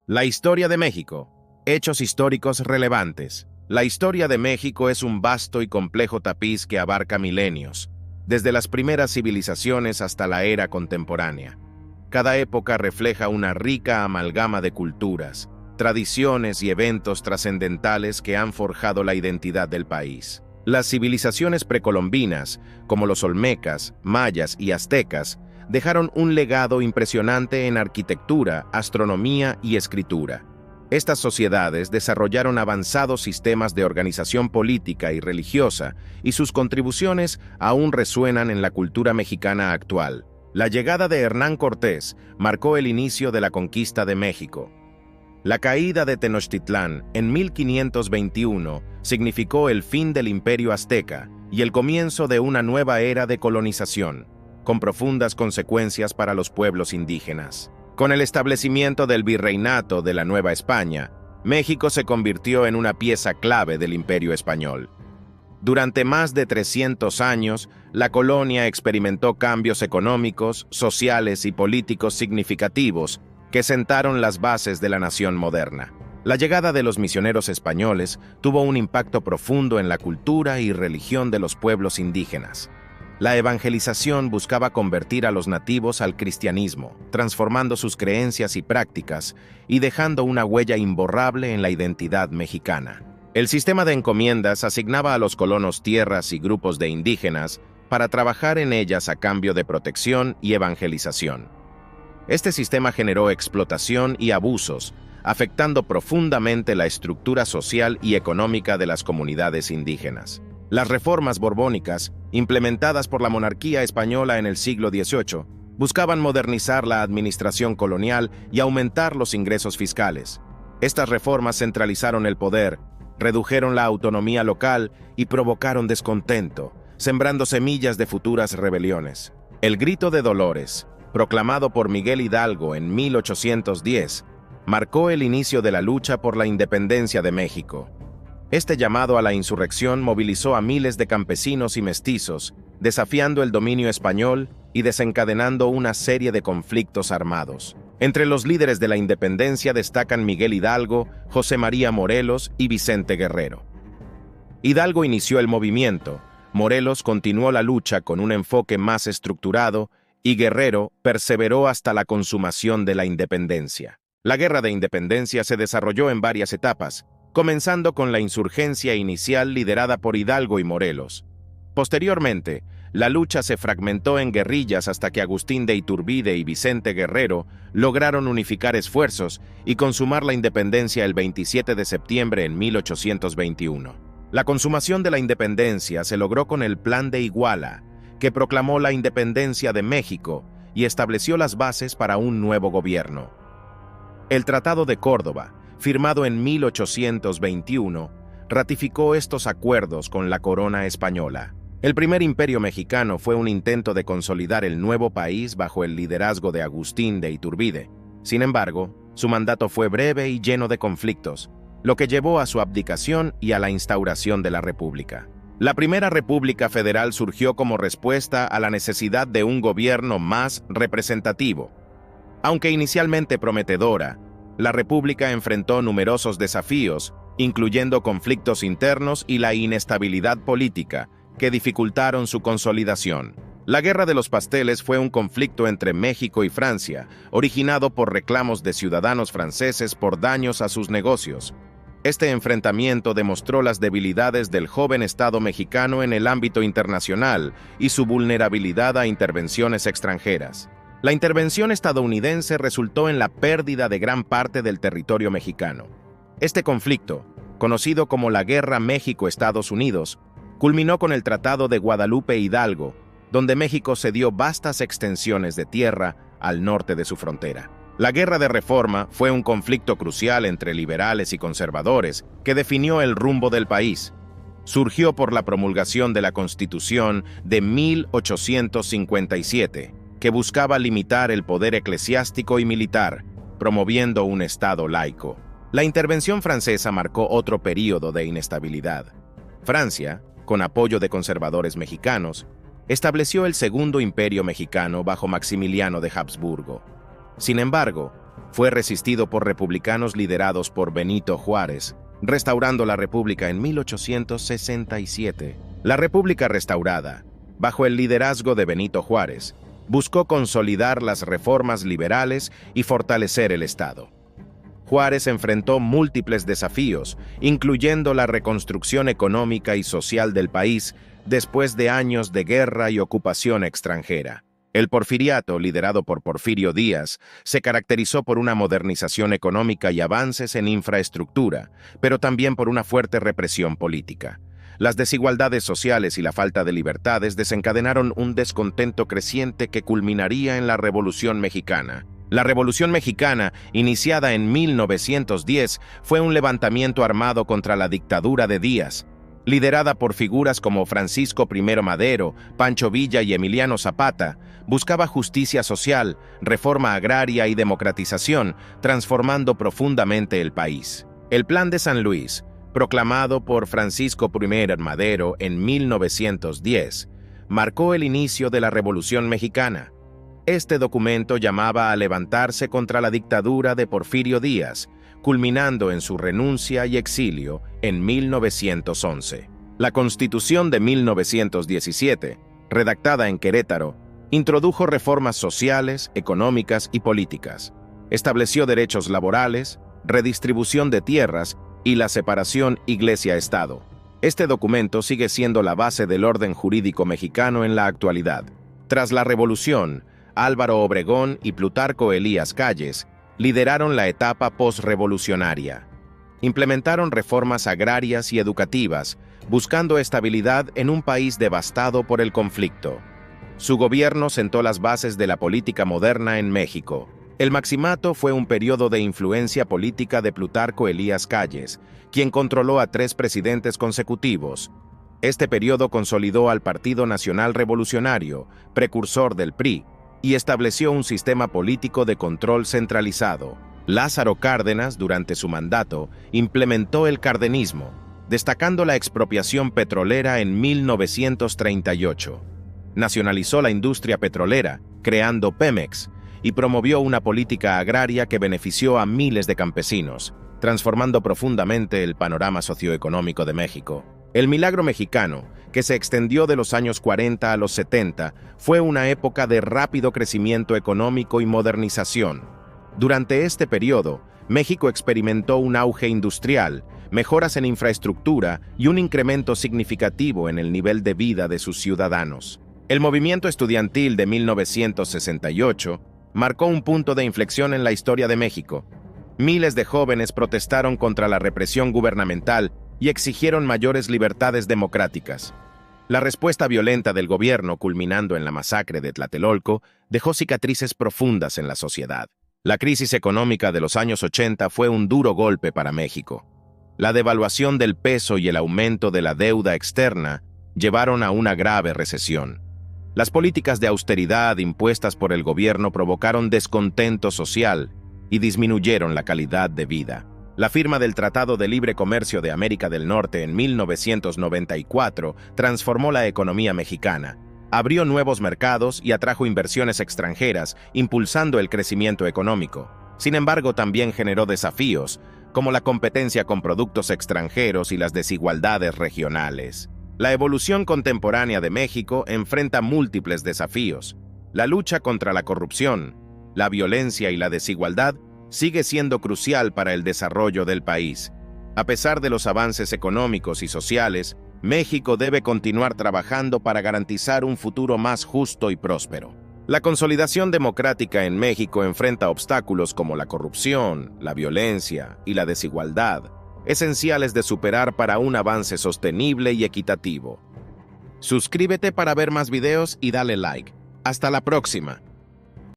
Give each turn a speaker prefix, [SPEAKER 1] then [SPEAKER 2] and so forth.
[SPEAKER 1] La historia de México. Hechos históricos relevantes. La historia de México es un vasto y complejo tapiz que abarca milenios, desde las primeras civilizaciones hasta la era contemporánea. Cada época refleja una rica amalgama de culturas, tradiciones y eventos trascendentales que han forjado la identidad del país. Las civilizaciones precolombinas, como los olmecas, mayas y aztecas, dejaron un legado impresionante en arquitectura, astronomía y escritura. Estas sociedades desarrollaron avanzados sistemas de organización política y religiosa, y sus contribuciones aún resuenan en la cultura mexicana actual. La llegada de Hernán Cortés marcó el inicio de la conquista de México. La caída de Tenochtitlán en 1521 significó el fin del Imperio Azteca y el comienzo de una nueva era de colonización, con profundas consecuencias para los pueblos indígenas. Con el establecimiento del Virreinato de la Nueva España, México se convirtió en una pieza clave del Imperio Español. Durante más de 300 años, la colonia experimentó cambios económicos, sociales y políticos significativos que sentaron las bases de la nación moderna. La llegada de los misioneros españoles tuvo un impacto profundo en la cultura y religión de los pueblos indígenas. La evangelización buscaba convertir a los nativos al cristianismo, transformando sus creencias y prácticas y dejando una huella imborrable en la identidad mexicana. El sistema de encomiendas asignaba a los colonos tierras y grupos de indígenas para trabajar en ellas a cambio de protección y evangelización. Este sistema generó explotación y abusos, afectando profundamente la estructura social y económica de las comunidades indígenas. Las reformas borbónicas, implementadas por la monarquía española en el siglo XVIII, buscaban modernizar la administración colonial y aumentar los ingresos fiscales. Estas reformas centralizaron el poder, redujeron la autonomía local y provocaron descontento, sembrando semillas de futuras rebeliones. El Grito de Dolores, proclamado por Miguel Hidalgo en 1810, marcó el inicio de la lucha por la independencia de México. Este llamado a la insurrección movilizó a miles de campesinos y mestizos, desafiando el dominio español y desencadenando una serie de conflictos armados. Entre los líderes de la independencia destacan Miguel Hidalgo, José María Morelos y Vicente Guerrero. Hidalgo inició el movimiento, Morelos continuó la lucha con un enfoque más estructurado y Guerrero perseveró hasta la consumación de la independencia. La Guerra de Independencia se desarrolló en varias etapas, comenzando con la insurgencia inicial liderada por Hidalgo y Morelos. Posteriormente, la lucha se fragmentó en guerrillas hasta que Agustín de Iturbide y Vicente Guerrero lograron unificar esfuerzos y consumar la independencia el 27 de septiembre en 1821. La consumación de la independencia se logró con el Plan de Iguala, que proclamó la independencia de México y estableció las bases para un nuevo gobierno. El Tratado de Córdoba, firmado en 1821, ratificó estos acuerdos con la corona española. El primer imperio mexicano fue un intento de consolidar el nuevo país bajo el liderazgo de Agustín de Iturbide. Sin embargo, su mandato fue breve y lleno de conflictos, lo que llevó a su abdicación y a la instauración de la República. La Primera República Federal surgió como respuesta a la necesidad de un gobierno más representativo. Aunque inicialmente prometedora, la República enfrentó numerosos desafíos, incluyendo conflictos internos y la inestabilidad política, que dificultaron su consolidación. La Guerra de los Pasteles fue un conflicto entre México y Francia, originado por reclamos de ciudadanos franceses por daños a sus negocios. Este enfrentamiento demostró las debilidades del joven Estado mexicano en el ámbito internacional y su vulnerabilidad a intervenciones extranjeras. La intervención estadounidense resultó en la pérdida de gran parte del territorio mexicano. Este conflicto, conocido como la Guerra México-Estados Unidos, culminó con el Tratado de Guadalupe Hidalgo, donde México cedió vastas extensiones de tierra al norte de su frontera. La Guerra de Reforma fue un conflicto crucial entre liberales y conservadores que definió el rumbo del país. Surgió por la promulgación de la Constitución de 1857, que buscaba limitar el poder eclesiástico y militar, promoviendo un Estado laico. La intervención francesa marcó otro período de inestabilidad. Francia, con apoyo de conservadores mexicanos, estableció el Segundo Imperio Mexicano bajo Maximiliano de Habsburgo. Sin embargo, Fue resistido por republicanos liderados por Benito Juárez, restaurando la República en 1867. La República restaurada, bajo el liderazgo de Benito Juárez, buscó consolidar las reformas liberales y fortalecer el Estado. Juárez enfrentó múltiples desafíos, incluyendo la reconstrucción económica y social del país después de años de guerra y ocupación extranjera. El porfiriato, liderado por Porfirio Díaz, se caracterizó por una modernización económica y avances en infraestructura, pero también por una fuerte represión política. Las desigualdades sociales y la falta de libertades desencadenaron un descontento creciente que culminaría en la Revolución Mexicana. La Revolución Mexicana, iniciada en 1910, fue un levantamiento armado contra la dictadura de Díaz, liderada por figuras como Francisco I. Madero, Pancho Villa y Emiliano Zapata. Buscaba justicia social, reforma agraria y democratización, transformando profundamente el país. El Plan de San Luis, proclamado por Francisco I. Madero en 1910, marcó el inicio de la Revolución Mexicana. Este documento llamaba a levantarse contra la dictadura de Porfirio Díaz, culminando en su renuncia y exilio en 1911. La Constitución de 1917, redactada en Querétaro, introdujo reformas sociales, económicas y políticas. Estableció derechos laborales, redistribución de tierras y la separación Iglesia-Estado. Este documento sigue siendo la base del orden jurídico mexicano en la actualidad. Tras la Revolución, Álvaro Obregón y Plutarco Elías Calles lideraron la etapa posrevolucionaria. Implementaron reformas agrarias y educativas, buscando estabilidad en un país devastado por el conflicto. Su gobierno sentó las bases de la política moderna en México. El Maximato fue un periodo de influencia política de Plutarco Elías Calles, quien controló a 3 presidentes consecutivos. Este periodo consolidó al Partido Nacional Revolucionario, precursor del PRI, y estableció un sistema político de control centralizado. Lázaro Cárdenas, durante su mandato, implementó el cardenismo, destacando la expropiación petrolera en 1938. Nacionalizó la industria petrolera, creando Pemex, y promovió una política agraria que benefició a miles de campesinos, transformando profundamente el panorama socioeconómico de México. El milagro mexicano, que se extendió de los años 40 a los 70, fue una época de rápido crecimiento económico y modernización. Durante este periodo, México experimentó un auge industrial, mejoras en infraestructura y un incremento significativo en el nivel de vida de sus ciudadanos. El movimiento estudiantil de 1968 marcó un punto de inflexión en la historia de México. Miles de jóvenes protestaron contra la represión gubernamental y exigieron mayores libertades democráticas. La respuesta violenta del gobierno, culminando en la masacre de Tlatelolco, dejó cicatrices profundas en la sociedad. La crisis económica de los años 80 fue un duro golpe para México. La devaluación del peso y el aumento de la deuda externa llevaron a una grave recesión. Las políticas de austeridad impuestas por el gobierno provocaron descontento social y disminuyeron la calidad de vida. La firma del Tratado de Libre Comercio de América del Norte en 1994 transformó la economía mexicana, abrió nuevos mercados y atrajo inversiones extranjeras, impulsando el crecimiento económico. Sin embargo, también generó desafíos, como la competencia con productos extranjeros y las desigualdades regionales. La evolución contemporánea de México enfrenta múltiples desafíos. La lucha contra la corrupción, la violencia y la desigualdad sigue siendo crucial para el desarrollo del país. A pesar de los avances económicos y sociales, México debe continuar trabajando para garantizar un futuro más justo y próspero. La consolidación democrática en México enfrenta obstáculos como la corrupción, la violencia y la desigualdad, esenciales de superar para un avance sostenible y equitativo. Suscríbete para ver más videos y dale like. Hasta la próxima.